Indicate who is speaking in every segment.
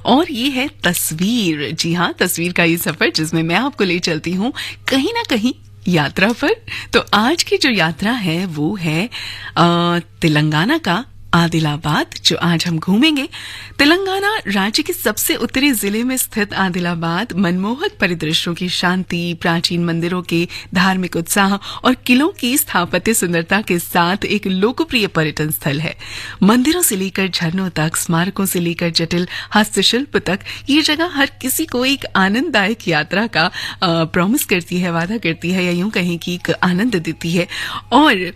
Speaker 1: और ये है तस्वीर। जी हाँ, तस्वीर का ये सफर जिसमें मैं आपको ले चलती हूँ कहीं ना कहीं यात्रा पर। तो आज की जो यात्रा है वो है तेलंगाना का आदिलाबाद, जो आज हम घूमेंगे। तेलंगाना राज्य के सबसे उत्तरी जिले में स्थित आदिलाबाद मनमोहक परिदृश्यों की शांति, प्राचीन मंदिरों के धार्मिक उत्साह और किलों की स्थापत्य सुंदरता के साथ एक लोकप्रिय पर्यटन स्थल है। मंदिरों से लेकर झरनों तक, स्मारकों से लेकर जटिल हस्तशिल्प तक, ये जगह हर किसी को एक आनंददायक यात्रा का प्रॉमिस करती है, वादा करती है, या यूं कहें कि एक आनंद देती है। और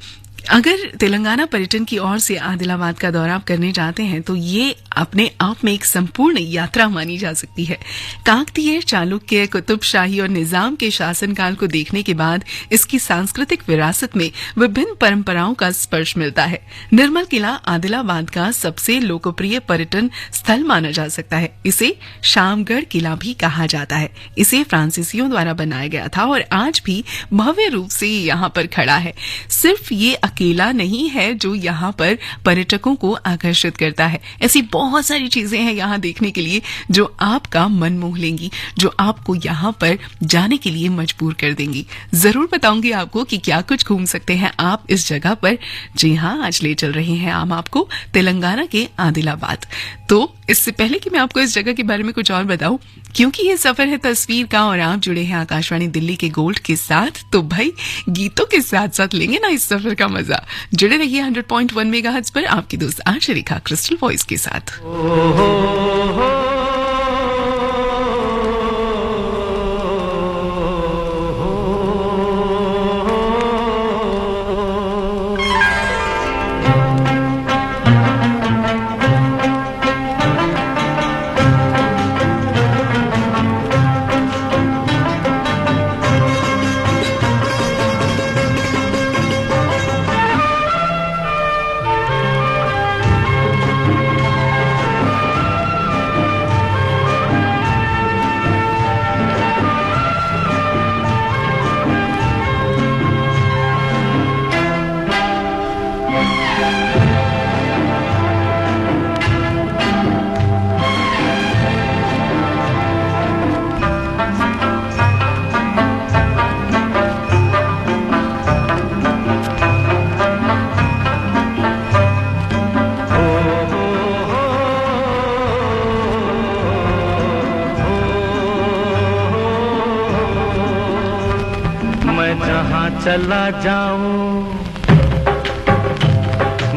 Speaker 1: अगर तेलंगाना पर्यटन की ओर से आदिलाबाद का दौरा आप करने जाते हैं तो ये अपने आप में एक संपूर्ण यात्रा मानी जा सकती है। काकतीय, चालुक्य, कुतुबशाही और निजाम के शासनकाल को देखने के बाद इसकी सांस्कृतिक विरासत में विभिन्न परंपराओं का स्पर्श मिलता है। निर्मल किला आदिलाबाद का सबसे लोकप्रिय पर्यटन स्थल माना जा सकता है। इसे शामगढ़ किला भी कहा जाता है। इसे फ्रांसीसियों द्वारा बनाया गया था और आज भी भव्य रूप से यहाँ पर खड़ा है। सिर्फ ये अकेला नहीं है जो यहाँ पर पर्यटकों को आकर्षित करता है। ऐसी बहुत सारी चीजें हैं यहाँ देखने के लिए जो आपका मन मोह लेंगी, जो आपको यहाँ पर जाने के लिए मजबूर कर देंगी। जरूर बताऊंगी आपको कि क्या कुछ घूम सकते हैं आप इस जगह पर। जी हाँ, आज ले चल रहे हैं हम आपको तेलंगाना के आदिलाबाद। तो इससे पहले कि मैं आपको इस जगह के बारे में कुछ और बताऊं, क्योंकि ये सफर है तस्वीर का और आप जुड़े हैं आकाशवाणी दिल्ली के गोल्ड के साथ, तो भाई गीतों के साथ साथ लेंगे ना इस सफर का मजा। जुड़े रहिए 100.1 मेगाहर्ट्ज पर आपकी दोस्त आरजे रेखा क्रिस्टल वॉइस के साथ।
Speaker 2: चला जाऊं,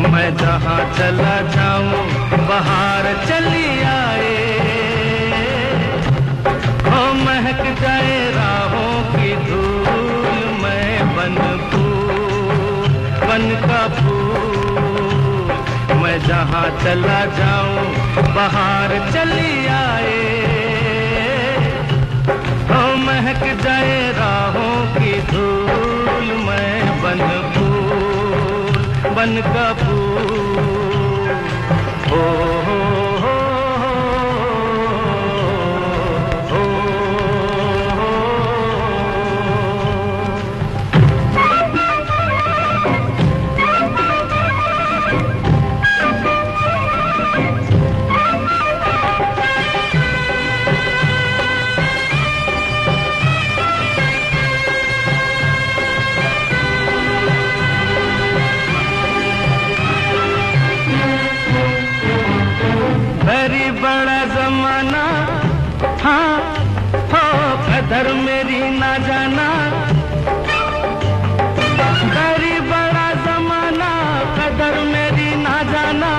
Speaker 2: मैं जहां चला जाऊं, बहार चली आए, ओ महक जाए राहों की धूल, मैं बन फूल, बन का फूल, मैं जहां चला जाऊं, बहार चली आए, ओ महक जाए राहों की धूल, मैं बन फूल, बन का फूल, हो कदर मेरी ना जाना, बड़ी बड़ा जमाना, कदर मेरी ना जाना,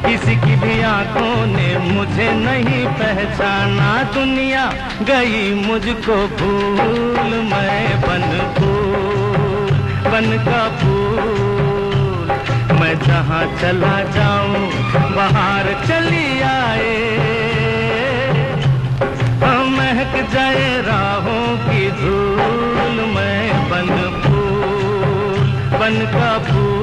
Speaker 2: किसी की भी आंखों ने मुझे नहीं पहचाना, दुनिया गई मुझको भूल, मैं बन फूल, बन का फूल, मैं जहां चला जाऊं, बहार चली आए, महक जाए राहों की धूल, मैं बन फूल, बन का फूल।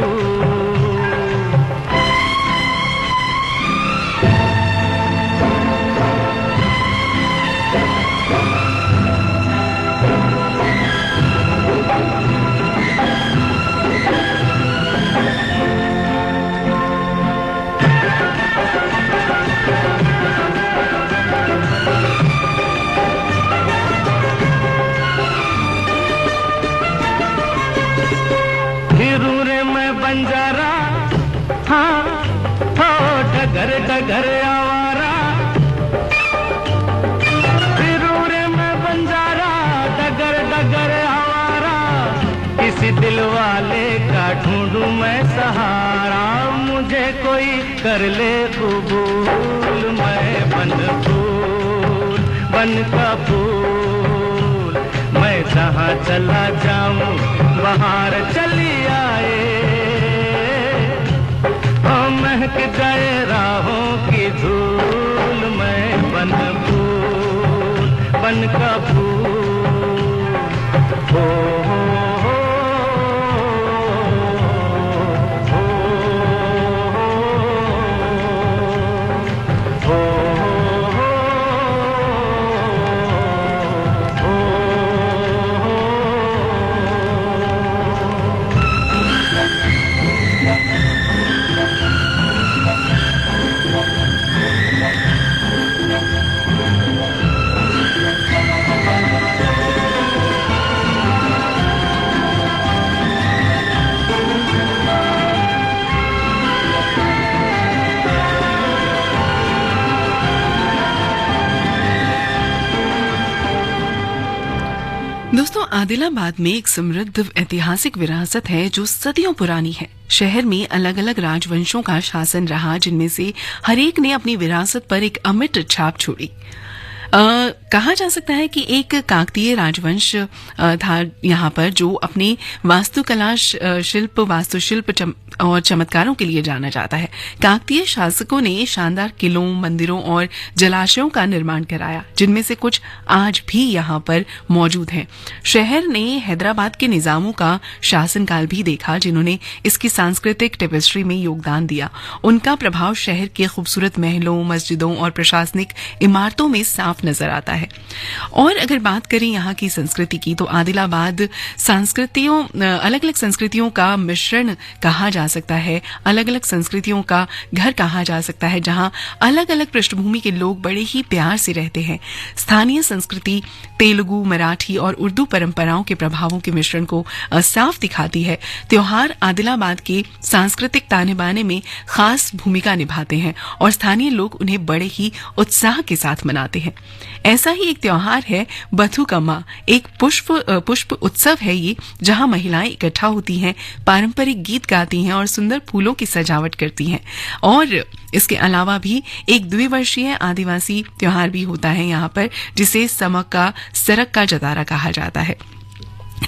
Speaker 2: सहारा मुझे कोई कर ले कबूल, मैं बन फूल बन का फूल, मैं जहाँ चला जाऊँ बाहर चली आए, हाँ महक जाए राहों की धूल, मैं बन फूल बन का फूल। हो
Speaker 1: दोस्तों, आदिलाबाद में एक समृद्ध ऐतिहासिक विरासत है जो सदियों पुरानी है। शहर में अलग अलग राजवंशों का शासन रहा, जिनमें से हर एक ने अपनी विरासत पर एक अमिट छाप छोड़ी। कहा जा सकता है कि एक काकतीय राजवंश था यहाँ पर, जो अपने वास्तुशिल्प और चमत्कारों के लिए जाना जाता है। काकतीय शासकों ने शानदार किलों, मंदिरों और जलाशयों का निर्माण कराया, जिनमें से कुछ आज भी यहाँ पर मौजूद हैं। शहर ने हैदराबाद के निजामों का शासनकाल भी देखा, जिन्होंने इसकी सांस्कृतिक टेपेस्ट्री में योगदान दिया। उनका प्रभाव शहर के खूबसूरत महलों, मस्जिदों और प्रशासनिक इमारतों में साफ नजर आता है। और अगर बात करें यहाँ की संस्कृति की, तो आदिलाबाद अलग अलग संस्कृतियों का मिश्रण कहा जा सकता है, अलग अलग संस्कृतियों का घर कहा जा सकता है, जहाँ अलग अलग पृष्ठभूमि के लोग बड़े ही प्यार से रहते हैं। स्थानीय संस्कृति तेलुगु, मराठी और उर्दू परंपराओं के प्रभावों के मिश्रण को साफ दिखाती है। त्योहार आदिलाबाद के सांस्कृतिक ताने बाने में खास भूमिका निभाते हैं और स्थानीय लोग उन्हें बड़े ही उत्साह के साथ मनाते हैं। ऐसा ही एक त्योहार है बथुकम्मा। एक पुष्प उत्सव है ये, जहां महिलाएं इकट्ठा होती हैं, पारंपरिक गीत गाती हैं और सुंदर फूलों की सजावट करती हैं। और इसके अलावा भी एक द्विवर्षीय आदिवासी त्योहार भी होता है यहाँ पर, जिसे सरक का जतारा कहा जाता है।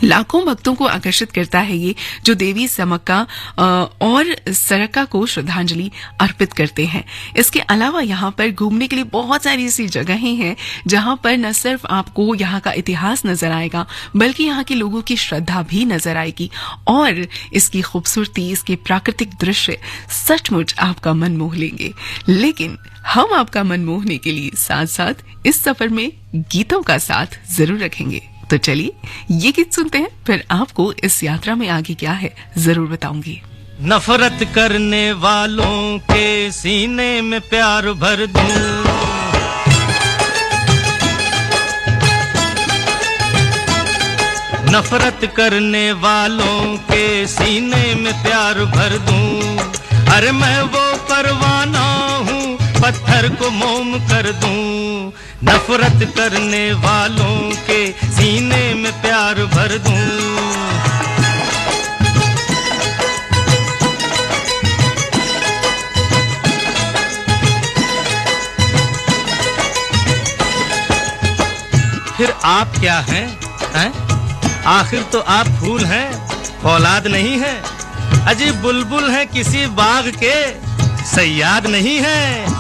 Speaker 1: लाखों भक्तों को आकर्षित करता है ये, जो देवी समक्का और सरक्का को श्रद्धांजलि अर्पित करते हैं। इसके अलावा यहाँ पर घूमने के लिए बहुत सारी ऐसी जगहें हैं, जहाँ पर न सिर्फ आपको यहाँ का इतिहास नजर आएगा, बल्कि यहाँ के लोगों की श्रद्धा भी नजर आएगी और इसकी खूबसूरती, इसके प्राकृतिक दृश्य सचमुच आपका मन मोह लेंगे। लेकिन हम आपका मन मोहने के लिए साथ साथ इस सफर में गीतों का साथ जरूर रखेंगे। तो चलिए ये गीत सुनते हैं, फिर आपको इस यात्रा में आगे क्या है जरूर बताऊंगी।
Speaker 2: नफरत करने वालों के सीने में प्यार भर दूं, नफरत करने वालों के सीने में प्यार भर दूं। अरे मैं वो परवाना हूँ, पत्थर को मोम कर दूं। नफरत करने वालों के सीने में प्यार भर दूं। फिर आप क्या हैं? आखिर तो आप फूल हैं, फौलाद नहीं है। अजीब बुलबुल हैं किसी बाग के, सैयाद नहीं है।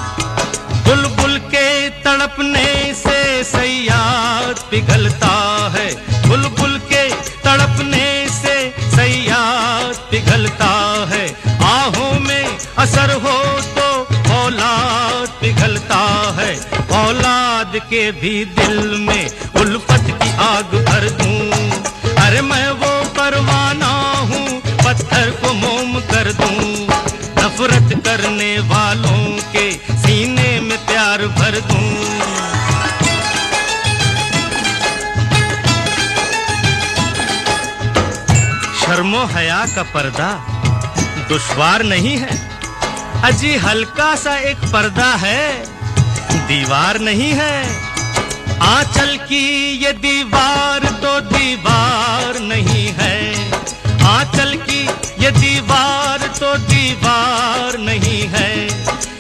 Speaker 2: बुलबुल के तड़पने से सैयाद पिघलता है, बुलबुल के तड़पने से सैयाद पिघलता है। आहों में असर हो तो औलाद पिघलता है। औलाद के भी दिल में उल्फत की आग भर दूं। अरे मैं वो परवाना हूँ, पत्थर को मोम कर दूं। नफरत करने वालों के सीने में प्यार भर दूं। शर्मो हया का पर्दा दुश्वार नहीं है, अजी हल्का सा एक पर्दा है, दीवार नहीं है। आंचल की ये दीवार तो दीवार नहीं है, आंचल की ये दीवार तो दीवार नहीं है,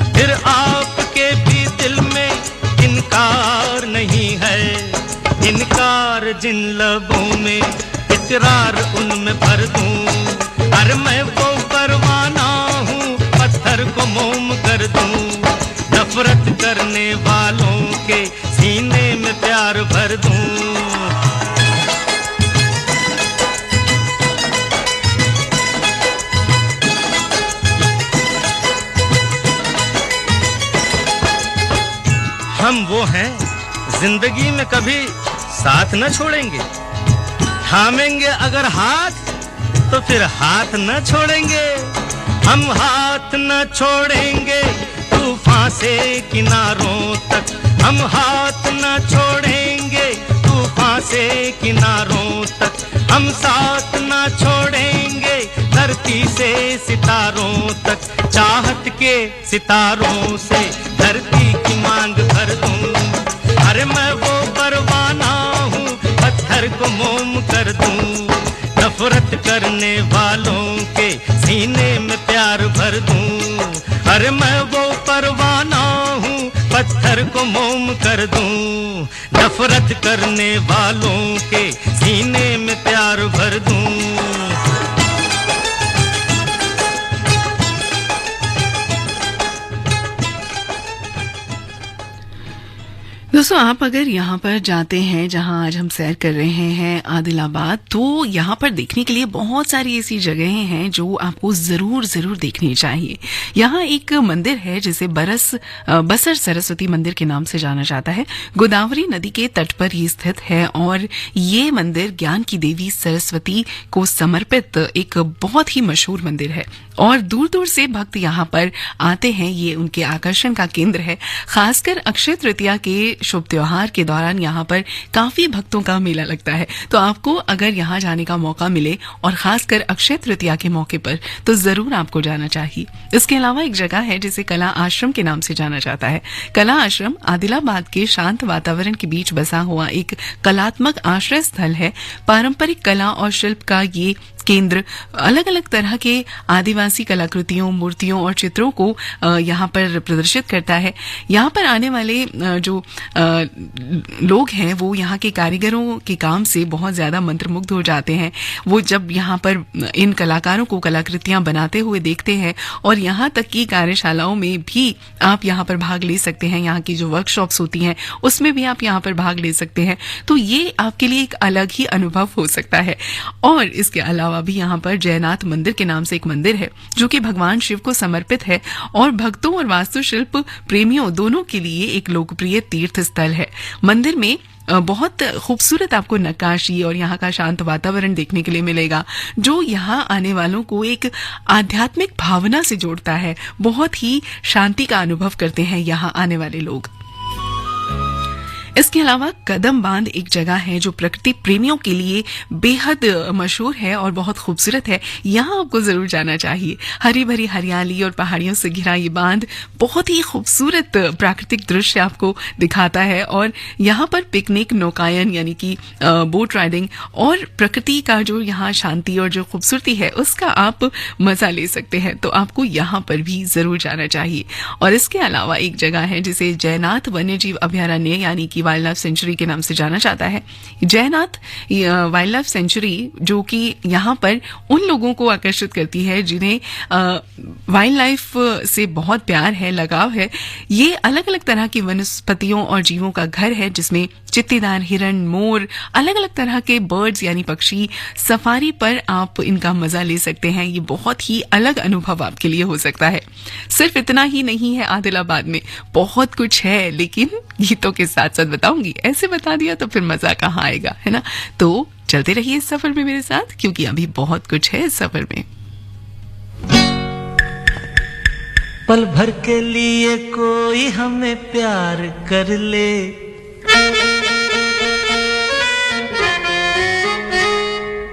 Speaker 2: फिर आपके भी दिल में इनकार नहीं है। इनकार जिन लबों में, इकरार उनमें भर दूं। अरे मैं वो परवाना हूँ, पत्थर को मोम कर दूं। नफरत करने वालों के सीने में प्यार भर दूं। हम वो हैं जिंदगी में कभी साथ न छोड़ेंगे, थामेंगे अगर हाथ तो फिर हाथ न छोड़ेंगे। हम हाथ न छोड़ेंगे तूफान से किनारों तक, हम हाथ न छोड़ेंगे तूफान से किनारों तक। हम साथ न छोड़ेंगे धरती से सितारों तक, चाहत के सितारों से धरती की मांग भर दूं। अरे मैं वो परवाना हूँ, पत्थर को मोम कर दूं। नफरत करने वालों के सीने में प्यार भर दूं। अरे मैं वो परवाना हूँ, पत्थर को मोम कर दूं। नफरत करने वालों के सीने में प्यार भर दूं।
Speaker 1: दोस्तों, आप अगर यहाँ पर जाते हैं जहाँ आज हम सैर कर रहे हैं आदिलाबाद, तो यहाँ पर देखने के लिए बहुत सारी ऐसी जगहें हैं जो आपको जरूर जरूर देखनी चाहिए। यहाँ एक मंदिर है जिसे बसर सरस्वती मंदिर के नाम से जाना जाता है। गोदावरी नदी के तट पर ये स्थित है और ये मंदिर ज्ञान की देवी सरस्वती को समर्पित एक बहुत ही मशहूर मंदिर है और दूर दूर से भक्त यहाँ पर आते हैं। ये उनके आकर्षण का केंद्र है। खासकर अक्षय तृतीया के शुभ त्योहार के दौरान यहाँ पर काफी भक्तों का मेला लगता है। तो आपको अगर यहाँ जाने का मौका मिले और खासकर अक्षय तृतीया के मौके पर, तो जरूर आपको जाना चाहिए। इसके अलावा एक जगह है जिसे कला आश्रम के नाम से जाना जाता है। कला आश्रम आदिलाबाद के शांत वातावरण के बीच बसा हुआ एक कलात्मक आश्रय स्थल है। पारंपरिक कला और शिल्प का ये केंद्र अलग अलग तरह के आदिवासी कलाकृतियों, मूर्तियों और चित्रों को यहाँ पर प्रदर्शित करता है। यहाँ पर आने वाले जो लोग हैं वो यहाँ के कारीगरों के काम से बहुत ज्यादा मंत्रमुग्ध हो जाते हैं। वो जब यहाँ पर इन कलाकारों को कलाकृतियां बनाते हुए देखते हैं और यहाँ तक कि कार्यशालाओं में भी आप यहाँ पर भाग ले सकते हैं। यहाँ की जो वर्कशॉप्स होती हैं उसमें भी आप यहाँ पर भाग ले सकते हैं। तो ये आपके लिए एक अलग ही अनुभव हो सकता है। और इसके अलावा भी यहाँ पर जयनाथ मंदिर के नाम से एक मंदिर है जो कि भगवान शिव को समर्पित है और भक्तों और वास्तुशिल्प प्रेमियों दोनों के लिए एक लोकप्रिय तीर्थ स्थल है। मंदिर में बहुत खूबसूरत आपको नक्काशी और यहाँ का शांत वातावरण देखने के लिए मिलेगा जो यहाँ आने वालों को एक आध्यात्मिक भावना से जोड़ता है। बहुत ही शांति का अनुभव करते हैं यहाँ आने वाले लोग। इसके अलावा कदम बांध एक जगह है जो प्रकृति प्रेमियों के लिए बेहद मशहूर है और बहुत खूबसूरत है। यहाँ आपको जरूर जाना चाहिए। हरी भरी हरियाली और पहाड़ियों से घिरा ये बांध बहुत ही खूबसूरत प्राकृतिक दृश्य आपको दिखाता है और यहाँ पर पिकनिक, नौकायन यानी कि बोट राइडिंग और प्रकृति का जो यहाँ शांति और जो खूबसूरती है उसका आप मजा ले सकते हैं। तो आपको यहाँ पर भी जरूर जाना चाहिए। और इसके अलावा एक जगह है जिसे जयनाथ वन्यजीव अभयारण्य यानी कि वाइल्ड लाइफ सेंचुरी के नाम से जाना जाता है। जयनाथ वाइल्ड लाइफ सेंचुरी जो कि यहाँ पर उन लोगों को आकर्षित करती है जिन्हें वाइल्ड लाइफ से बहुत प्यार है, लगाव है। ये अलग अलग तरह की वनस्पतियों और जीवों का घर है जिसमें चित्तीदार हिरण, मोर, अलग अलग तरह के बर्ड्स यानी पक्षी, सफारी पर आप इनका मजा ले सकते हैं। ये बहुत ही अलग अनुभव आपके लिए हो सकता है। सिर्फ इतना ही नहीं है, आदिलाबाद में बहुत कुछ है, लेकिन गीतों के साथ साथ बताऊंगी। ऐसे बता दिया तो फिर मजा कहाँ आएगा, है ना। तो चलते रहिए इस सफर में मेरे साथ, क्योंकि अभी बहुत कुछ है इस सफर में।
Speaker 2: पल भर के लिए कोई हमें प्यार कर ले,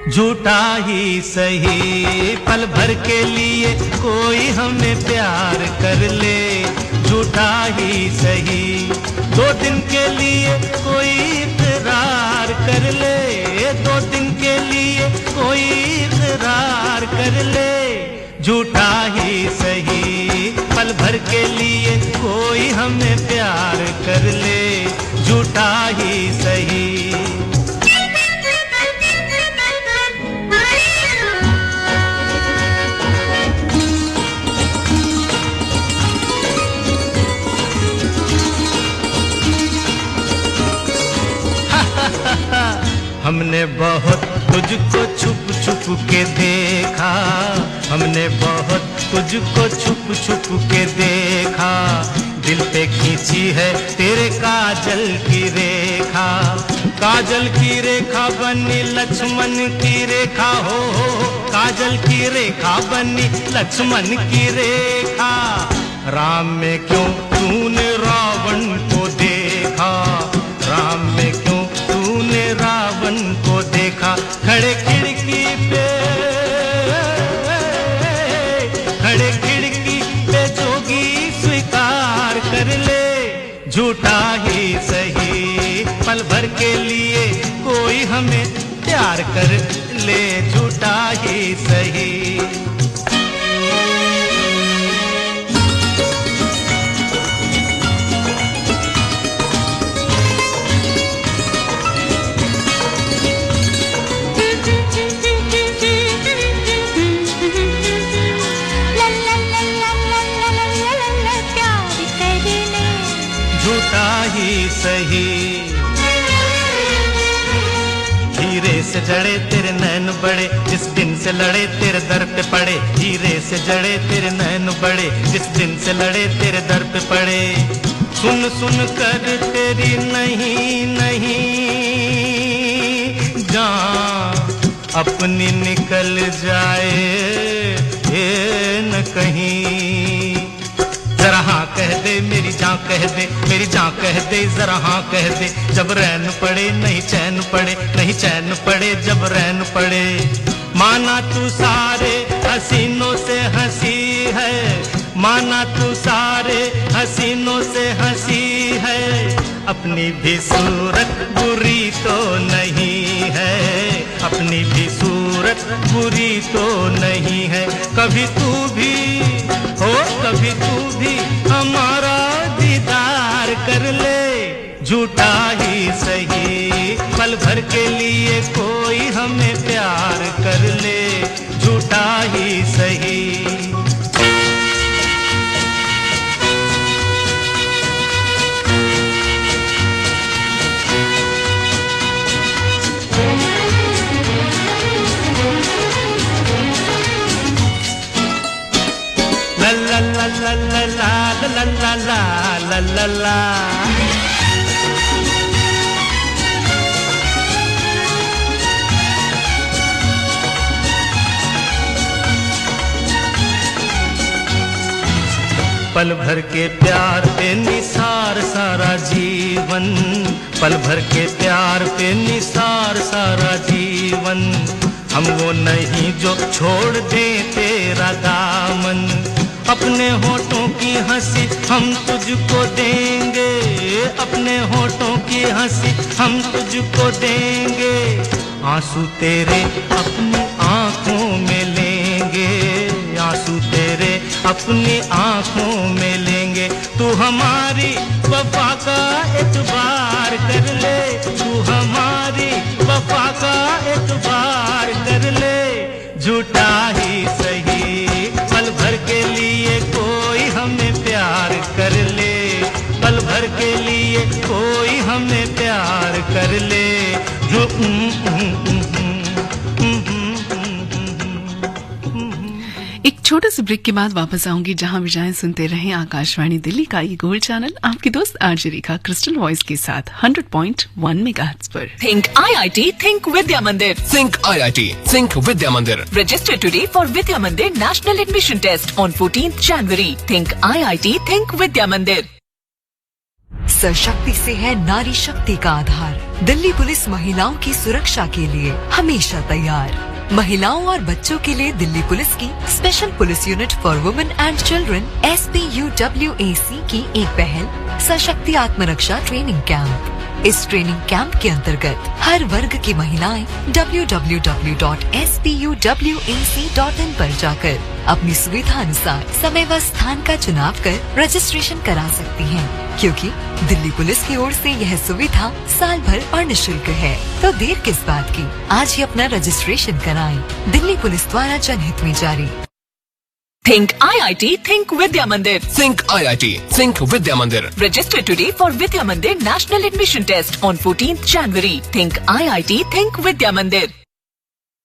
Speaker 2: झूठा ही सही। पल भर के लिए कोई हमें प्यार कर ले, झूठा ही सही। 2 दिन के लिए कोई इकरार कर ले, 2 दिन के लिए कोई इकरार कर ले, झूठा ही सही, पल भर के लिए कोई हमें प्यार कर ले, झूठा ही सही। हमने बहुत तुझको छुप छुप के देखा, हमने बहुत तुझको छुप छुप के देखा, दिल पे खींची है तेरे काजल की रेखा, काजल की रेखा बनी लक्ष्मण की रेखा, हो काजल की रेखा बनी लक्ष्मण की रेखा। राम में क्यों तूने रावण को देखा, राम में क्यों तूने रावण को देखा, खड़े खिड़की पे, खड़े खिड़की पे जोगी स्वीकार कर ले, झूठा ही सही, पल भर के लिए कोई हमें प्यार कर ले, झूठा ही सही। ही सही, हीरे से जड़े तेरे नैन बड़े, जिस दिन से लड़े तेरे दर पे पड़े, हीरे से जड़े तेरे नैन बड़े, जिस दिन से लड़े तेरे दर पे पड़े। सुन सुन कर तेरी नहीं नहीं जान अपनी निकल जाए ये न कहीं, जरा हाँ कह दे मेरी जान कह दे, मेरी जान कह दे जरा हाँ कह दे, जब रैन पड़े नहीं चैन पड़े, नहीं चैन पड़े जब रैन पड़े। माना तू सारे हसीनों से हंसी है, माना तू सारे हसीनों से हंसी है, अपनी भी सूरत बुरी तो नहीं है, अपनी भी सूरत बुरी तो नहीं है। कभी तू भी हो, कभी तू भी हमारा दीदार कर ले, झूठा ही सही, पल भर के लिए कोई हमें प्यार कर ले, झूठा ही सही। La la la la la la la la la la। पल भर के प्यार पे निसार सारा जीवन, पल भर के प्यार पे निसार सारा जीवन, हम वो नहीं जो छोड़ दे तेरा दामन, अपने होठों की हंसी हम तुझको देंगे, अपने होठों की हंसी हम तुझको देंगे, आंसू तेरे अपनी आंखों में लेंगे, आंसू तेरे अपनी आंखों में लेंगे। तू हमारी वफा का एतबार कर ले, तू हमारी वफा का एतबार कर ले, झूठा ही सही, पल भर के लिए कोई हमें प्यार कर ले, पल भर के लिए कोई हमें प्यार कर ले।
Speaker 1: एक छोटे से ब्रेक के बाद वापस आऊंगी, जहां विजाएं सुनते रहें आकाशवाणी दिल्ली का ये गोल्ड चैनल, आपकी दोस्त आरजे रेखा क्रिस्टल वॉइस के साथ 100.1 मेगाहर्ट्ज पर।
Speaker 3: थिंक IIT, थिंक विद्या मंदिर।
Speaker 4: Think IIT, Think Vidya Mandir.
Speaker 3: Register today for Vidya Mandir National Admission Test on 14th January. Think IIT, think Vidya Mandir.
Speaker 5: सशक्ति से है नारी शक्ति का आधार। दिल्ली पुलिस महिलाओं की सुरक्षा के लिए हमेशा तैयार। महिलाओं और बच्चों के लिए दिल्ली पुलिस की special police unit for women and children SPUWAC की एक पहल सशक्ति आत्मरक्षा ट्रेनिंग कैंप। इस ट्रेनिंग कैंप के अंतर्गत हर वर्ग की महिलाएं www.spuwac.in पर जाकर अपनी सुविधा अनुसार समय व स्थान का चुनाव कर रजिस्ट्रेशन करा सकती हैं, क्योंकि दिल्ली पुलिस की ओर से यह सुविधा साल भर और निःशुल्क है। तो देर किस बात की, आज ही अपना रजिस्ट्रेशन कराएं। दिल्ली पुलिस द्वारा जनहित में जारी।
Speaker 3: Think IIT, Think Vidya Mandir.
Speaker 4: Think IIT. Think Vidya Mandir.
Speaker 3: Register today for Vidya Mandir National Admission Test on 14th January. Think IIT, Think Vidya Mandir.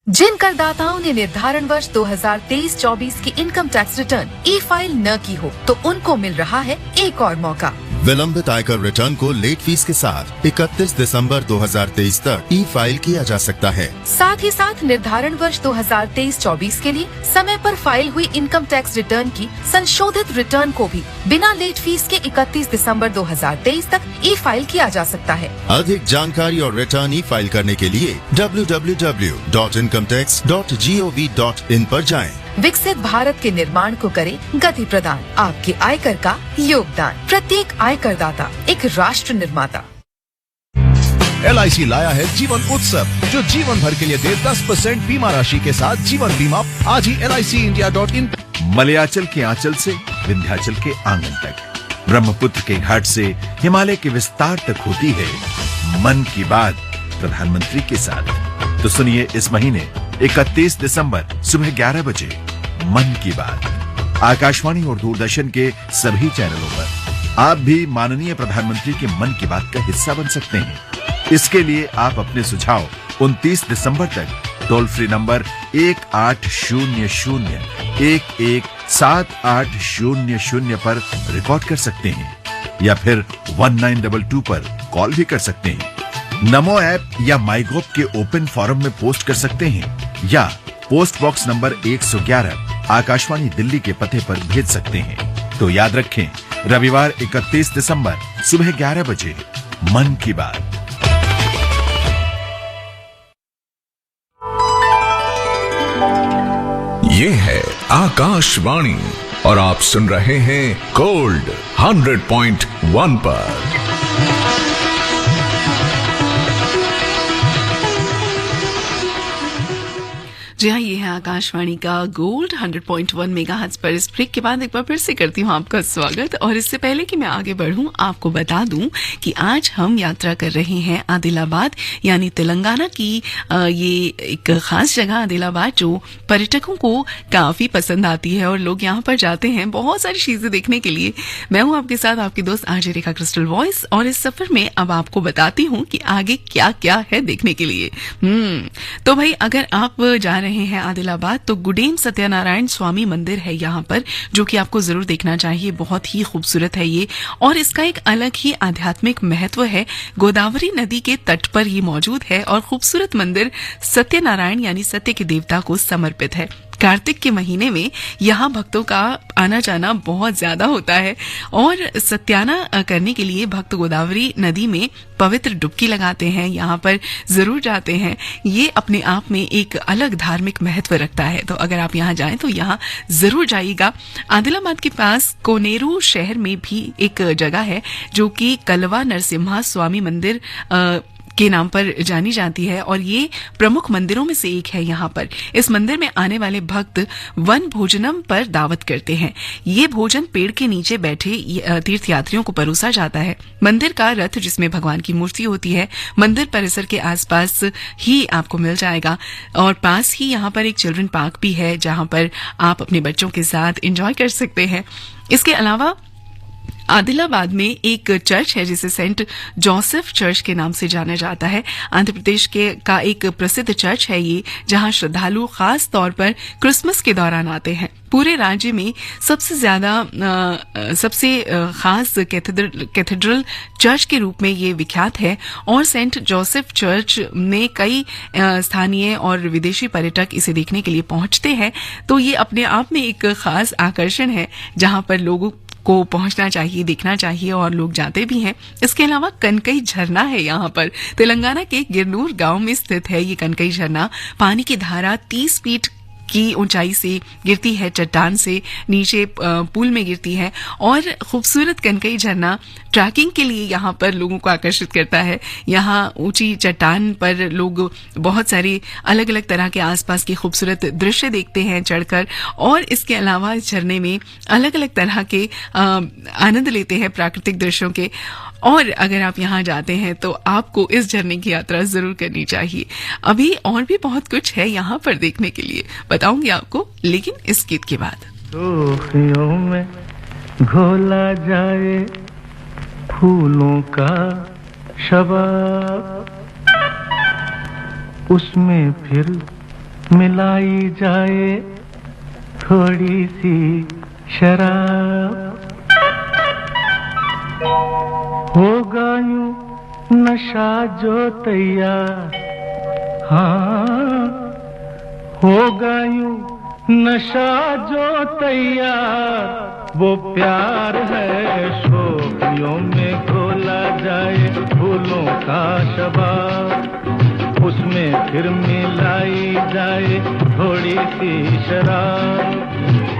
Speaker 6: जिन करदाताओं ने निर्धारण वर्ष 2023-24 की इनकम टैक्स रिटर्न ई फाइल न की हो, तो उनको मिल रहा है एक और मौका।
Speaker 7: विलंबित आयकर रिटर्न को लेट फीस के साथ 31 दिसंबर 2023 तक ई फाइल किया जा सकता है।
Speaker 6: साथ ही साथ निर्धारण वर्ष 2023-24 के लिए समय पर फाइल हुई इनकम टैक्स रिटर्न की संशोधित रिटर्न को भी बिना लेट फीस के 31 दिसंबर 2023 तक ई फाइल किया जा सकता है।
Speaker 7: अधिक जानकारी और रिटर्न ई फाइल करने के लिए www.incometax.gov.in पर जाएं।
Speaker 6: विकसित भारत के निर्माण को करे गति प्रदान, आपके आयकर का योगदान, प्रत्येक आयकरदाता एक राष्ट्र निर्माता।
Speaker 8: LIC लाया है जीवन उत्सव, जो जीवन भर के लिए दे 10% बीमा राशि के साथ जीवन बीमा। आज ही LICindia.in।
Speaker 9: मलयाचल के आंचल से विंध्याचल के आंगन तक, ब्रह्मपुत्र के घाट से हिमालय के विस्तार तक होती है मन की बात प्रधानमंत्री के साथ। तो सुनिए इस महीने 31 दिसंबर सुबह 11 बजे मन की बात आकाशवाणी और दूरदर्शन के सभी चैनलों पर। आप भी माननीय प्रधानमंत्री के मन की बात का हिस्सा बन सकते हैं। इसके लिए आप अपने सुझाव 29 दिसंबर तक टोल फ्री नंबर 1800-117800 पर रिकॉर्ड कर सकते हैं, या फिर 1922 पर कॉल भी कर सकते हैं। नमो ऐप या माईगोव के ओपन फोरम में पोस्ट कर सकते हैं, या post box number 111 Akashvani Delhi के पते पर भेज सकते हैं। तो याद रखें, रविवार 31 दिसंबर सुबह 11 बजे मन की बात।
Speaker 10: ये है आकाशवाणी और आप सुन रहे हैं गोल्ड 100.1 पर।
Speaker 1: जी हाँ, ये है आकाशवाणी का गोल्ड 100.1 मेगाहर्ट्ज पर। इस ब्रेक के बाद एक बार फिर से करती हूँ आपका स्वागत। और इससे पहले कि मैं आगे बढ़ूं, आपको बता दूं कि आज हम यात्रा कर रहे हैं आदिलाबाद, यानी तेलंगाना की ये एक खास जगह आदिलाबाद जो पर्यटकों को काफी पसंद आती है और लोग यहाँ पर जाते हैं बहुत सारी चीजें देखने के लिए। मैं हूँ आपके साथ आपकी दोस्त आरजे रेखा क्रिस्टल वॉइस, और इस सफर में अब आपको बताती हूँ कि आगे क्या क्या है देखने के लिए। तो भाई, अगर आप जा रहे हैं आदिलाबाद तो गुडेम सत्यनारायण स्वामी मंदिर है यहाँ पर, जो कि आपको जरूर देखना चाहिए। बहुत ही खूबसूरत है ये, और इसका एक अलग ही आध्यात्मिक महत्व है। गोदावरी नदी के तट पर ये मौजूद है और खूबसूरत मंदिर सत्यनारायण यानी सत्य के देवता को समर्पित है। कार्तिक के महीने में यहाँ भक्तों का आना जाना बहुत ज्यादा होता है, और सत्याना करने के लिए भक्त गोदावरी नदी में पवित्र डुबकी लगाते हैं, यहाँ पर जरूर जाते हैं। ये अपने आप में एक अलग धार्मिक महत्व रखता है। तो अगर आप यहाँ जाएं तो यहाँ जरूर जाइएगा। आदिलाबाद के पास कोनेरू शहर में भी एक जगह है जो कि कलवा नरसिम्हा स्वामी मंदिर के नाम पर जानी जाती है, और ये प्रमुख मंदिरों में से एक है। यहाँ पर इस मंदिर में आने वाले भक्त वन भोजनम पर दावत करते हैं। ये भोजन पेड़ के नीचे बैठे तीर्थयात्रियों को परोसा जाता है। मंदिर का रथ, जिसमें भगवान की मूर्ति होती है, मंदिर परिसर के आसपास ही आपको मिल जाएगा। और पास ही यहाँ पर एक चिल्ड्रन पार्क भी है, जहाँ पर आप अपने बच्चों के साथ एंजॉय कर सकते हैं। इसके अलावा आदिलाबाद में एक चर्च है जिसे सेंट जोसेफ चर्च के नाम से जाना जाता है। आंध्र प्रदेश का एक प्रसिद्ध चर्च है ये, जहां श्रद्धालु खास तौर पर क्रिसमस के दौरान आते हैं। पूरे राज्य में सबसे खास कैथेड्रल चर्च के रूप में ये विख्यात है, और सेंट जोसेफ चर्च में कई स्थानीय और विदेशी पर्यटक इसे देखने के लिए पहुंचते हैं। तो ये अपने आप में एक खास आकर्षण है, जहां पर लोगों को पहुंचना चाहिए, देखना चाहिए, और लोग जाते भी हैं। इसके अलावा कनकई झरना है यहाँ पर। तेलंगाना के गिरनूर गांव में स्थित है ये कनकई झरना। पानी की धारा 30 फीट की ऊंचाई से गिरती है, चट्टान से नीचे पूल में गिरती है। और खूबसूरत कनकई झरना ट्रैकिंग के लिए यहाँ पर लोगों को आकर्षित करता है। यहाँ ऊंची चट्टान पर लोग बहुत सारे अलग अलग तरह के आसपास के खूबसूरत दृश्य देखते हैं चढ़कर, और इसके अलावा इस झरने में अलग अलग तरह के आनंद लेते हैं प्राकृतिक दृश्यों के। और अगर आप यहाँ जाते हैं तो आपको इस झरने की यात्रा जरूर करनी चाहिए। अभी और भी बहुत कुछ है यहाँ पर देखने के लिए, बताऊंगी आपको, लेकिन इस गीत के बाद।
Speaker 11: टोकरियों में घोला जाए फूलों का शबाब, उसमें फिर मिलाई जाए थोड़ी सी शराब, होगा यूं नशा जो तैयार, हाँ होगा यूं नशा जो तैयार, वो प्यार है शोखियों में घोला जाए फूलों का शबाब, उसमें फिर मिलाई जाए थोड़ी सी शराब,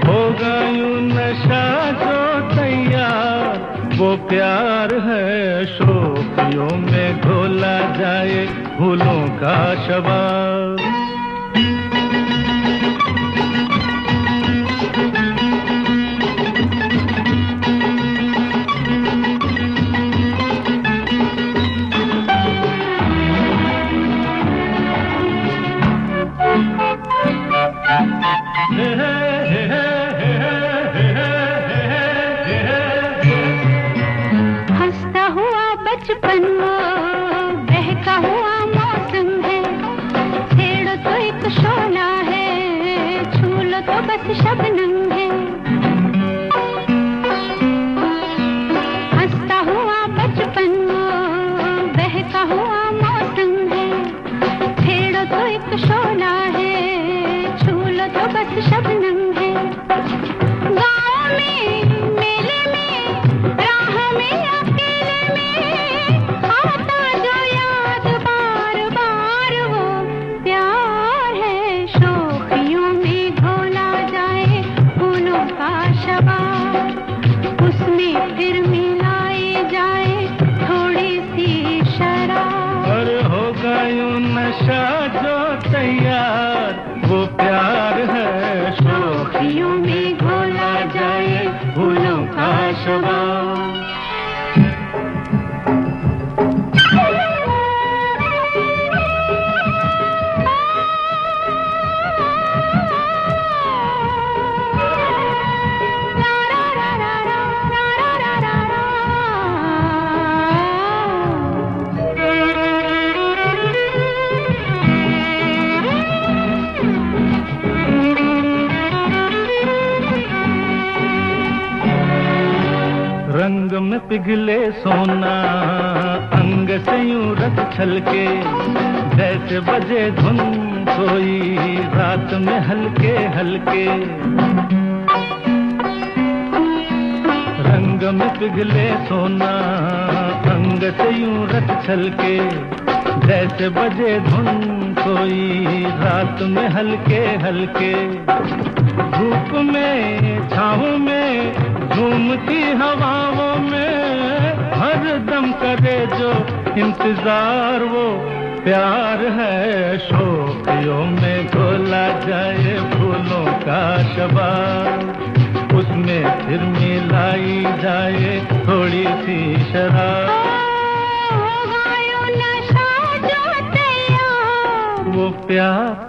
Speaker 11: होगा यूं नशा जो तैयार, वो प्यार है शोखियों में घोला जाए फूलों का शबाब।
Speaker 12: हंसता हुआ बचपन वो बहका हुआ मौसम है, छेड़ो तो एक शोला है, छू लो तो बस शबनम है। हंसता हुआ बचपन वो बहका हुआ मौसम है, छेड़ो तो एक शोला है, छू लो तो बस शबनम है। गाँव में मेले में राह में अकेले में आता जो याद बार बार, वो प्यार है शोखियों में घोला जाए फूलों का शबाब, उसमें फिर मिलाई जाए थोड़ी सी शराब,
Speaker 11: और होगा यूं नशा जो तैयार, वो प्यार है शोखियों में घोला जाए फूलों का शबाब। रंग में पिघले सोना अंग से यूं रस छलके, जैसे बजे धुन कोई रात में हल्के हल्के। रंग में पिघले सोना अंग से यूं रस छलके, जैसे बजे धुन कोई रात में हल्के हल्के। धूप में छाँव में झूमती हवाओं में हर दम करे जो इंतजार, वो प्यार है शोखियों में घोला जाए फूलों का शबाब, उसमें फिर मिलाई जाए थोड़ी सी शराब,
Speaker 12: होगा यूं नशा जो तैयार,
Speaker 11: वो प्यार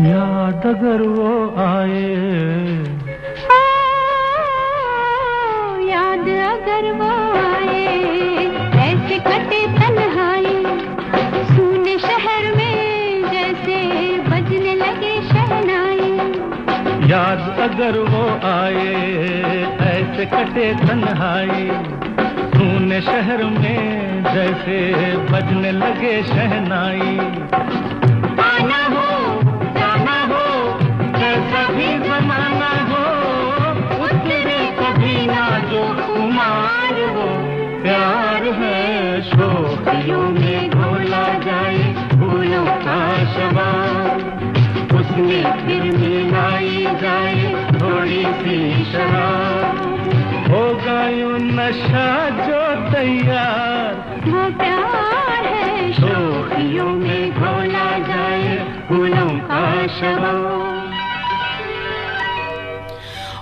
Speaker 11: याद अगर वो आए,
Speaker 12: याद अगर वो आए, ऐसे कटे तन्हाई सूने शहर में जैसे बजने लगे शहनाई।
Speaker 11: याद अगर वो आए, ऐसे कटे तन्हाई तूने शहर में जैसे बजने लगे शहनाई, आना हो जाना हो जैसा भी जमाना हो, उतरे कभी ना जो कुमार हो। प्यार है शोखियों में घोला जाए फूलों का शबाब, उसमें फिर मिलाई जाए थोड़ी सी शराब, होगा यूं नशा जो तैयार, वो प्यार है शोखियों में घोला जाए फूलों का शबाब।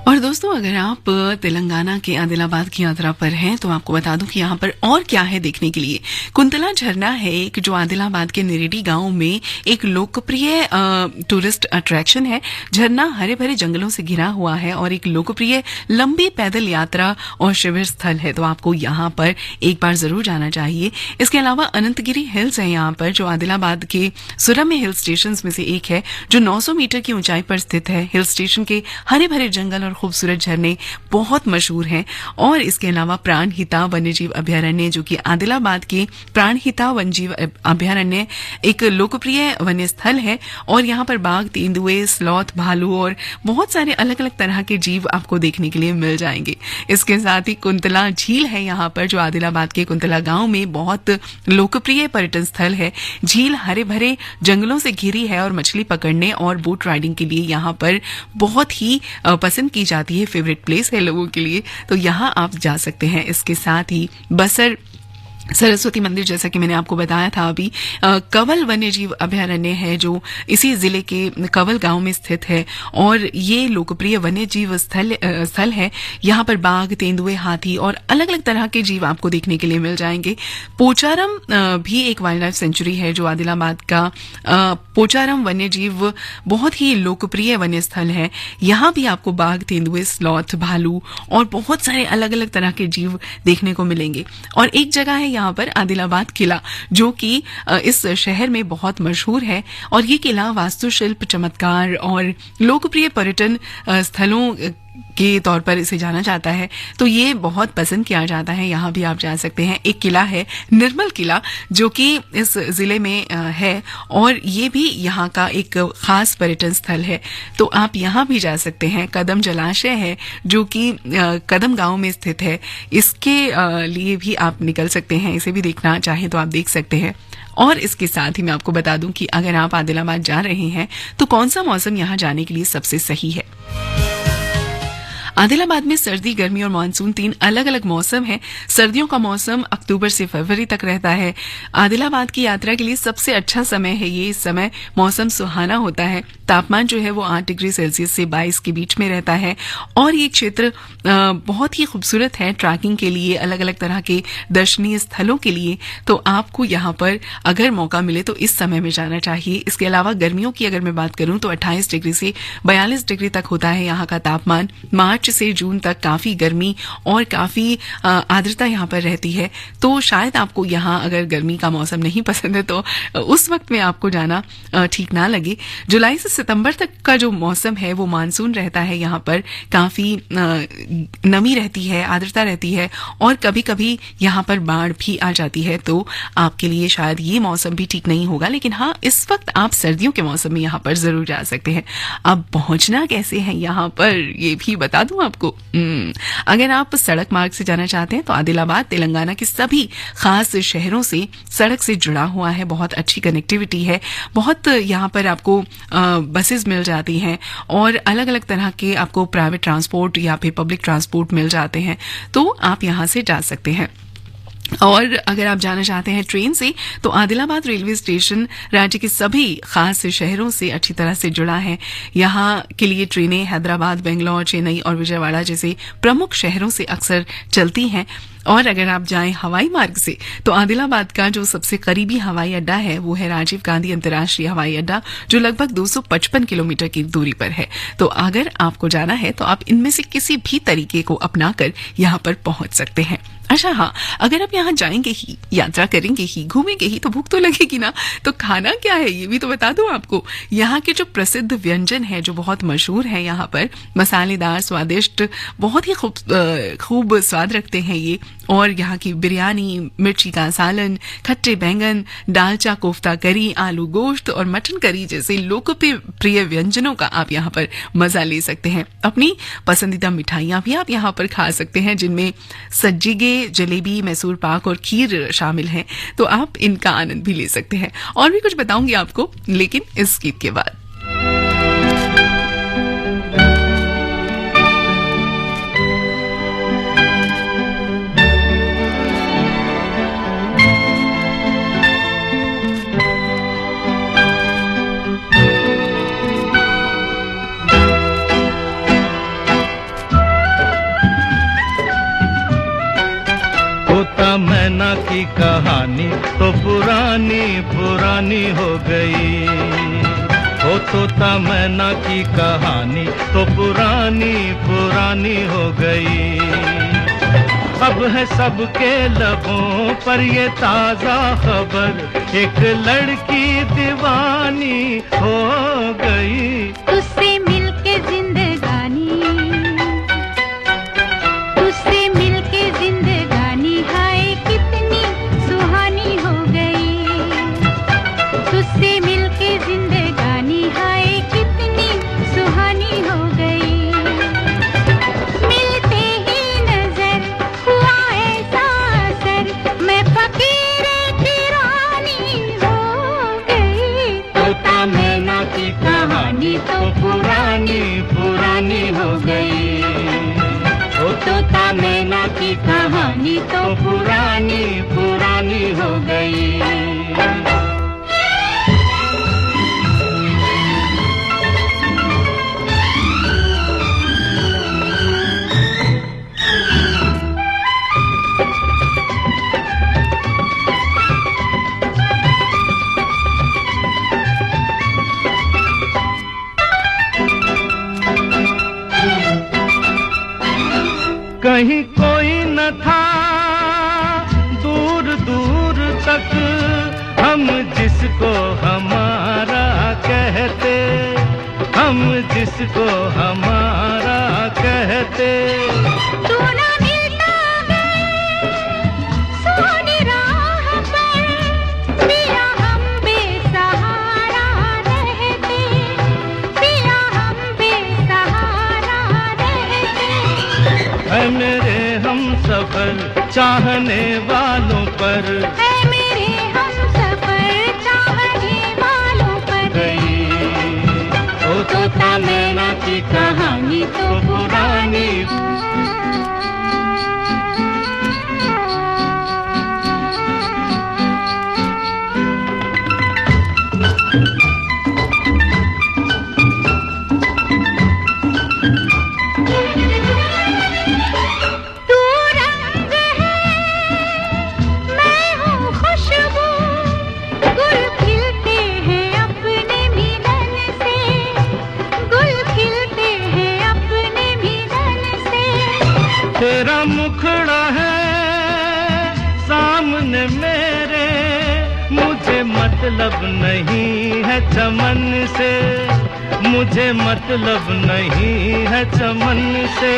Speaker 1: और दोस्तों, अगर आप तेलंगाना के आदिलाबाद की यात्रा पर हैं तो आपको बता दूं कि यहाँ पर और क्या है देखने के लिए। कुंतला झरना है एक, जो आदिलाबाद के निरेडी गांव में एक लोकप्रिय टूरिस्ट अट्रैक्शन है। झरना हरे भरे जंगलों से घिरा हुआ है और एक लोकप्रिय लंबी पैदल यात्रा और शिविर स्थल है, तो आपको यहाँ पर एक बार जरूर जाना चाहिए। इसके अलावा अनंतगिरी हिल्स है यहाँ पर, जो आदिलाबाद के सुरम्य हिल स्टेशन में से एक है, जो 900 मीटर की ऊंचाई पर स्थित है। हिल स्टेशन के हरे भरे जंगल और खूबसूरत झरने बहुत मशहूर हैं। और इसके अलावा प्राणहिता वन्यजीव अभयारण्य, जो कि आदिलाबाद के प्राणहिता वन्यजीव अभयारण्य एक लोकप्रिय वन्य स्थल है, और यहाँ पर बाघ, तेंदुए, स्लॉथ, भालू और बहुत सारे अलग अलग तरह के जीव आपको देखने के लिए मिल जाएंगे। इसके साथ ही कुंतला झील है यहाँ पर, जो आदिलाबाद के कुंतला गांव में बहुत लोकप्रिय पर्यटन स्थल है। झील हरे भरे जंगलों से घिरी है और मछली पकड़ने और बोट राइडिंग के लिए यहाँ पर बहुत ही पसंद की जाती है, फेवरेट प्लेस है लोगों के लिए, तो यहाँ आप जा सकते हैं। इसके साथ ही बसर सरस्वती मंदिर, जैसा कि मैंने आपको बताया था अभी, कवल वन्यजीव अभयारण्य है, जो इसी जिले के कवल गांव में स्थित है और ये लोकप्रिय वन्यजीव स्थल है। यहाँ पर बाघ, तेंदुए, हाथी और अलग अलग तरह के जीव आपको देखने के लिए मिल जाएंगे। पोचारम भी एक वाइल्ड लाइफ सेंचुरी है, जो आदिलाबाद का पोचारम वन्यजीव बहुत ही लोकप्रिय वन्य स्थल है। यहाँ भी आपको बाघ, तेंदुए, स्लॉथ, भालू और बहुत सारे अलग अलग तरह के जीव देखने को मिलेंगे। और एक जगह है यहाँ पर आदिलाबाद किला, जो कि इस शहर में बहुत मशहूर है, और ये किला वास्तुशिल्प, चमत्कार और लोकप्रिय पर्यटन स्थलों के तौर पर इसे जाना जाता है, तो ये बहुत पसंद किया जाता है। यहाँ भी आप जा सकते हैं। एक किला है निर्मल किला, जो कि इस जिले में है, और ये भी यहाँ का एक खास पर्यटन स्थल है, तो आप यहाँ भी जा सकते हैं। कदम जलाशय है, जो कि कदम गांव में स्थित है, इसके लिए भी आप निकल सकते हैं। इसे भी देखना चाहें तो आप देख सकते हैं। और इसके साथ ही मैं आपको बता दूं कि अगर आप आदिलाबाद जा रहे हैं तो कौन सा मौसम यहाँ जाने के लिए सबसे सही है। आदिलाबाद में सर्दी, गर्मी और मानसून 3 अलग अलग मौसम है। सर्दियों का मौसम अक्टूबर से फरवरी तक रहता है। आदिलाबाद की यात्रा के लिए सबसे अच्छा समय है ये। इस समय मौसम सुहाना होता है। तापमान जो है वो 8 डिग्री सेल्सियस से 22 के बीच में रहता है, और ये क्षेत्र बहुत ही खूबसूरत है ट्रैकिंग के लिए, अलग अलग तरह के दर्शनीय स्थलों के लिए। तो आपको यहाँ पर अगर मौका मिले तो इस समय में जाना चाहिए। इसके अलावा गर्मियों की अगर मैं बात करूं तो 28 डिग्री से 42 डिग्री तक होता है यहाँ का तापमान। मार्च से जून तक काफी गर्मी और काफी आर्द्रता यहाँ पर रहती है, तो शायद आपको यहाँ अगर गर्मी का मौसम नहीं पसंद है तो उस वक्त में आपको जाना ठीक ना लगे। जुलाई से सितंबर तक का जो मौसम है वो मानसून रहता है। यहाँ पर काफी नमी रहती है, आर्द्रता रहती है, और कभी कभी यहाँ पर बाढ़ भी आ जाती है, तो आपके लिए शायद ये मौसम भी ठीक नहीं होगा। लेकिन हाँ, इस वक्त आप सर्दियों के मौसम में यहाँ पर जरूर जा सकते हैं। अब पहुंचना कैसे है यहाँ पर ये भी बता दूं आपको। अगर आप सड़क मार्ग से जाना चाहते हैं तो आदिलाबाद तेलंगाना के सभी खास शहरों से सड़क से जुड़ा हुआ है। बहुत अच्छी कनेक्टिविटी है। बहुत यहाँ पर आपको बसेस मिल जाती हैं और अलग अलग तरह के आपको प्राइवेट ट्रांसपोर्ट या फिर पब्लिक ट्रांसपोर्ट मिल जाते हैं, तो आप यहाँ से जा सकते हैं। और अगर आप जाना चाहते हैं ट्रेन से तो आदिलाबाद रेलवे स्टेशन राज्य के सभी खास शहरों से अच्छी तरह से जुड़ा है। यहाँ के लिए ट्रेनें हैदराबाद, बेंगलोर, चेन्नई और विजयवाड़ा जैसे प्रमुख शहरों से अक्सर चलती हैं। और अगर आप जाएं हवाई मार्ग से तो आदिलाबाद का जो सबसे करीबी हवाई अड्डा है वो है राजीव गांधी अंतर्राष्ट्रीय हवाई अड्डा, जो लगभग 255 किलोमीटर की दूरी पर है। तो अगर आपको जाना है तो आप इनमें से किसी भी तरीके को अपनाकर यहाँ पर पहुंच सकते हैं। अच्छा हाँ, अगर आप यहाँ जाएंगे ही, यात्रा करेंगे ही, घूमेंगे ही, तो भूख तो लगेगी ना। तो खाना क्या है ये भी तो बता दूं आपको। यहाँ के जो प्रसिद्ध व्यंजन है, जो बहुत मशहूर है यहाँ पर, मसालेदार, स्वादिष्ट, बहुत ही खूब स्वाद रखते हैं ये। और यहाँ की बिरयानी, मिर्ची का सालन, खट्टे बैंगन, दालचा कोफ्ता करी, आलू गोश्त और मटन करी जैसे लोकप्रिय व्यंजनों का आप यहाँ पर मजा ले सकते हैं। अपनी पसंदीदा मिठाइयाँ भी आप यहाँ पर खा सकते हैं, जिनमें सज्जिगे, जलेबी, मैसूर पाक और खीर शामिल हैं। तो आप इनका आनंद भी ले सकते हैं। और भी कुछ बताऊंगी आपको, लेकिन इस गीत के बाद।
Speaker 11: मैना की कहानी तो पुरानी पुरानी हो गई, हो तोता मैना की कहानी तो पुरानी पुरानी हो गई। अब है सबके लबों पर ये ताजा खबर, एक लड़की दीवानी हो गई।
Speaker 12: उससे मिलके जिंदगानी,
Speaker 11: तो पुरानी पुरानी हो गई। ओ तोता मैना की कहानी तो पुरानी पुरानी हो गई। कहीं कोई न था दूर दूर तक, हम जिसको हमारा कहते, हम जिसको हमारा कहते।
Speaker 12: तू ना मिलता सोनी राह पर, पिया हम बेसहारा रहते, पिया हम बेसहारा रहते।
Speaker 11: है मेरे हम सफर चाहने वालों पर,
Speaker 12: है मेरे हम सफर चाहने वालों पर
Speaker 11: गई। ओ तोता मैना की कहानी तो पुरानी। तेरा मुखड़ा है सामने मेरे, मुझे मतलब नहीं है चमन से, मुझे मतलब नहीं है चमन से।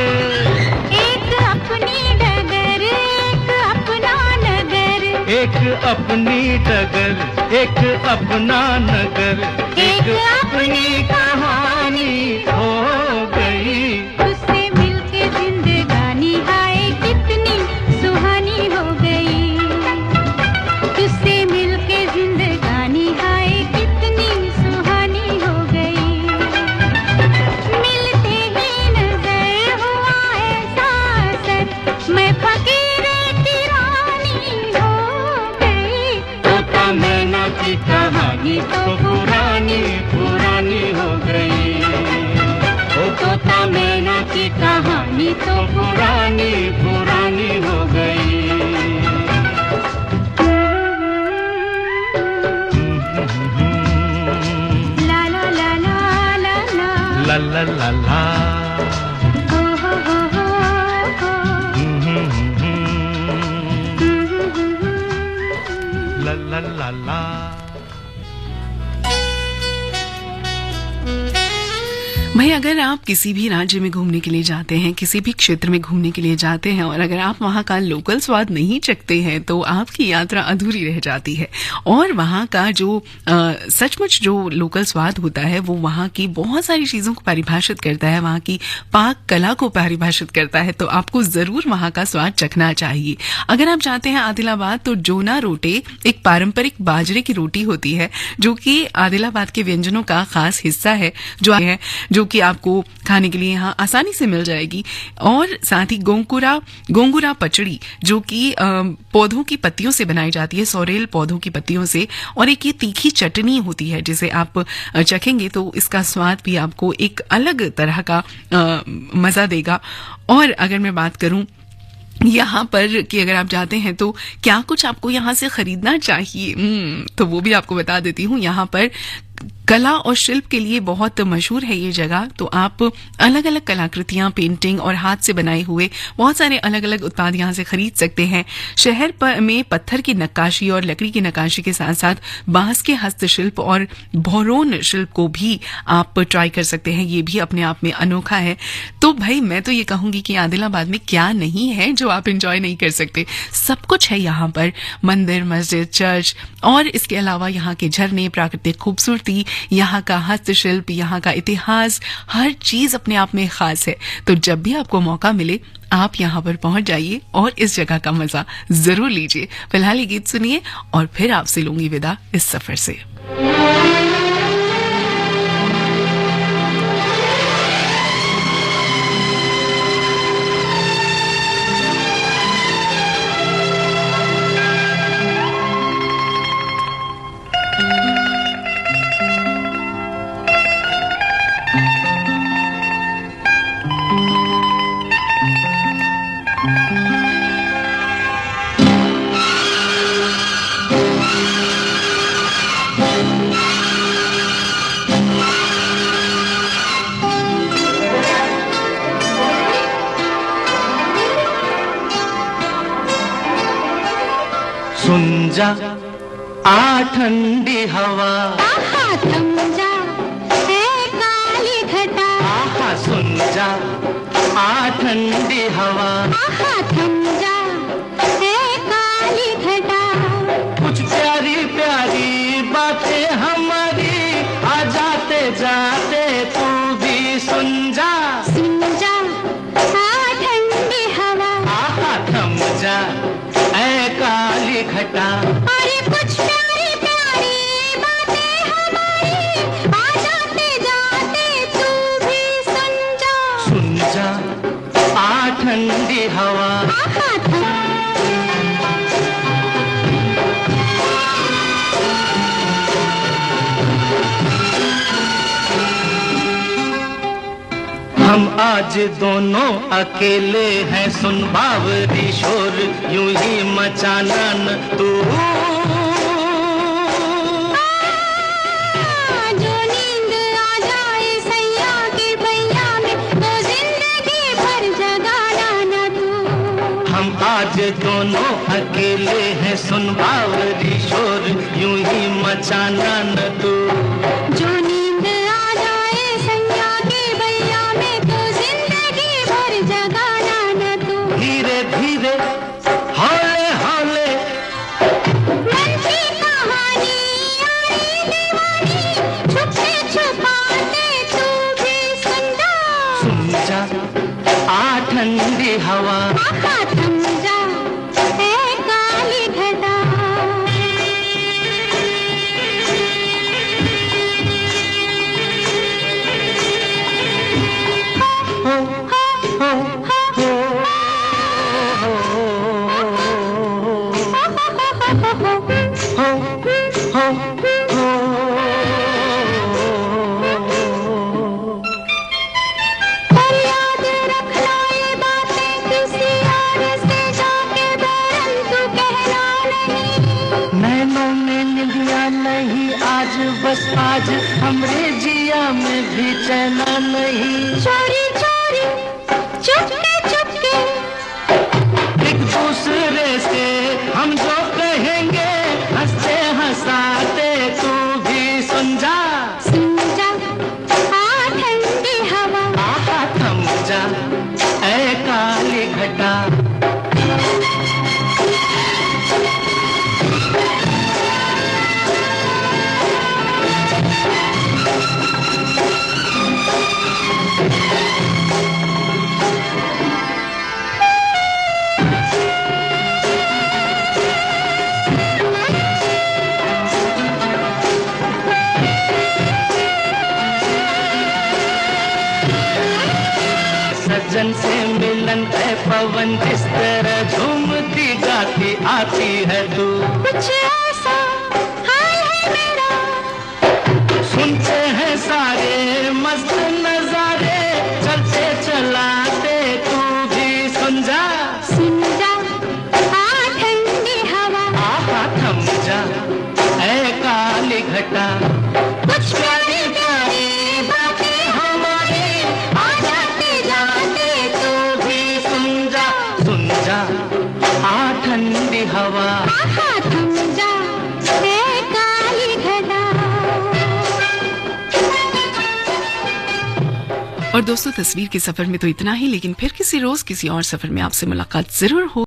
Speaker 12: एक अपनी डगर, एक अपना नगर,
Speaker 11: एक अपनी डगर, एक अपना नगर,
Speaker 12: एक अपनी कहानी
Speaker 11: हो गई।
Speaker 12: उससे मिलके जिंदगानी हाय कितनी सुहानी हो गई, उससे मिलके जिंदगानी हाय कितनी सुहानी हो गई। मिलते ही नजर हुआ ऐसा असर, मैं फकीर की रानी हो गई।
Speaker 11: तोता मैना की कहानी तो पुरानी पुरानी हो गई। ओ तोता मैना की कहानी तो पुरानी पुरानी हो गई।
Speaker 12: ला ला ला ला ला ला
Speaker 11: ला ला ला ला।
Speaker 12: हो हो हो हो हो।
Speaker 1: भाई अगर आप किसी भी राज्य में घूमने के लिए जाते हैं, किसी भी क्षेत्र में घूमने के लिए जाते हैं और अगर आप वहां का लोकल स्वाद नहीं चखते हैं तो आपकी यात्रा अधूरी रह जाती है। और वहां का जो सचमुच जो लोकल स्वाद होता है वो वहां की बहुत सारी चीजों को परिभाषित करता है, वहां की पाक कला को परिभाषित करता है। तो आपको जरूर वहां का स्वाद चखना चाहिए। अगर आप जाते हैं आदिलाबाद तो जोना रोटे एक पारंपरिक बाजरे की रोटी होती है जो कि आदिलाबाद के व्यंजनों का खास हिस्सा है, जो कि आपको खाने के लिए यहाँ आसानी से मिल जाएगी। और साथ ही गोंगुरा पचड़ी जो कि पौधों की पत्तियों से बनाई जाती है, सोरेल पौधों की पत्तियों से। और एक ये तीखी चटनी होती है जिसे आप चखेंगे तो इसका स्वाद भी आपको एक अलग तरह का मजा देगा। और अगर मैं बात करूं यहाँ पर कि अगर आप जाते हैं तो क्या कुछ आपको यहाँ से खरीदना चाहिए, तो वो भी आपको बता देती हूँ। यहाँ पर कला और शिल्प के लिए बहुत मशहूर है ये जगह। तो आप अलग अलग कलाकृतियां, पेंटिंग और हाथ से बनाए हुए बहुत सारे अलग अलग उत्पाद यहाँ से खरीद सकते हैं। शहर में पत्थर की नक्काशी और लकड़ी की नक्काशी के साथ साथ बांस के हस्तशिल्प और भौरोन शिल्प को भी आप ट्राई कर सकते हैं। ये भी अपने आप में अनोखा है। तो भाई मैं तो ये कहूंगी कि आदिलाबाद में क्या नहीं है जो आप एंजॉय नहीं कर सकते। सब कुछ है यहाँ पर, मंदिर, मस्जिद, चर्च और इसके अलावा यहाँ के झरने, प्राकृतिक खूबसूरती, यहाँ का हस्तशिल्प, यहाँ का इतिहास, हर चीज अपने आप में खास है। तो जब भी आपको मौका मिले आप यहाँ पर पहुंच जाइए और इस जगह का मजा जरूर लीजिए। फिलहाल ये गीत सुनिए और फिर आपसे लूंगी विदा इस सफर से।
Speaker 2: सुन जा आ ठंडी हवा,
Speaker 12: आहा थम जा है काली घटा,
Speaker 2: आहा सुन जा आ ठंडी हवा,
Speaker 12: आहा थम जा है काली घटा।
Speaker 2: कुछ प्यारी प्यारी बातें हमारी आ जाते जाते तू भी सुन जा
Speaker 12: आ ठंडी हवा,
Speaker 2: आहा थम जा ऐ काली घटा।
Speaker 12: अरे कुछ प्यारी प्यारी बातें हमारी आ जाते जाते तू भी सुन जा
Speaker 2: आ ठंडी हवा,
Speaker 12: आहा थम।
Speaker 2: हम आज दोनों अकेले हैं, सुन बावरी शोर यूं ही मचाना न तू।
Speaker 12: जो नींद आ जाए सैया के भैया में तो जिंदगी भर जगाना न तू।
Speaker 2: हम आज दोनों अकेले हैं, सुन बावरी शोर यूं ही मचाना न तू।
Speaker 12: जो नींद आ जाए सैया के भैया में तो जिंदगी भर जगाना न तू।
Speaker 2: धीरे धीरे हौले हौले
Speaker 12: मन की कहानी यारी दीवानी छुपते छुपाते तू भी सुन
Speaker 2: जा आ ठंडी हवा,
Speaker 12: आहा थम जा ऐ काली घटा।
Speaker 2: बस आज हमरे जिया में भी चैना नहीं।
Speaker 12: चोरी चोरी चुपके चुपके
Speaker 2: एक दूसरे से हम जो कहेंगे हंसते हंसाते तू भी सुन जा
Speaker 12: आ ठंडी हवा,
Speaker 11: घटा सजन से मिलन है पवन जिस तरह झूमती गाती आती है तू
Speaker 12: कुछ ऐसा हाल है मेरा
Speaker 11: सुनते हैं सारे मस्त नजारे चलते चलाते तू भी सुन जा
Speaker 12: आ ठंडी हवा
Speaker 11: आहा थम जा ऐ काली घटा
Speaker 12: कुछ प्यारी प्यारी बातें हमारी आ जाते जाते
Speaker 11: तू भी सुन जा आ ठंडी हवा
Speaker 12: आहा थम जा ए काली घटा।
Speaker 1: और दोस्तों, तस्वीर के सफर में तो इतना ही, लेकिन फिर किसी रोज किसी और सफर में आपसे मुलाकात जरूर हो।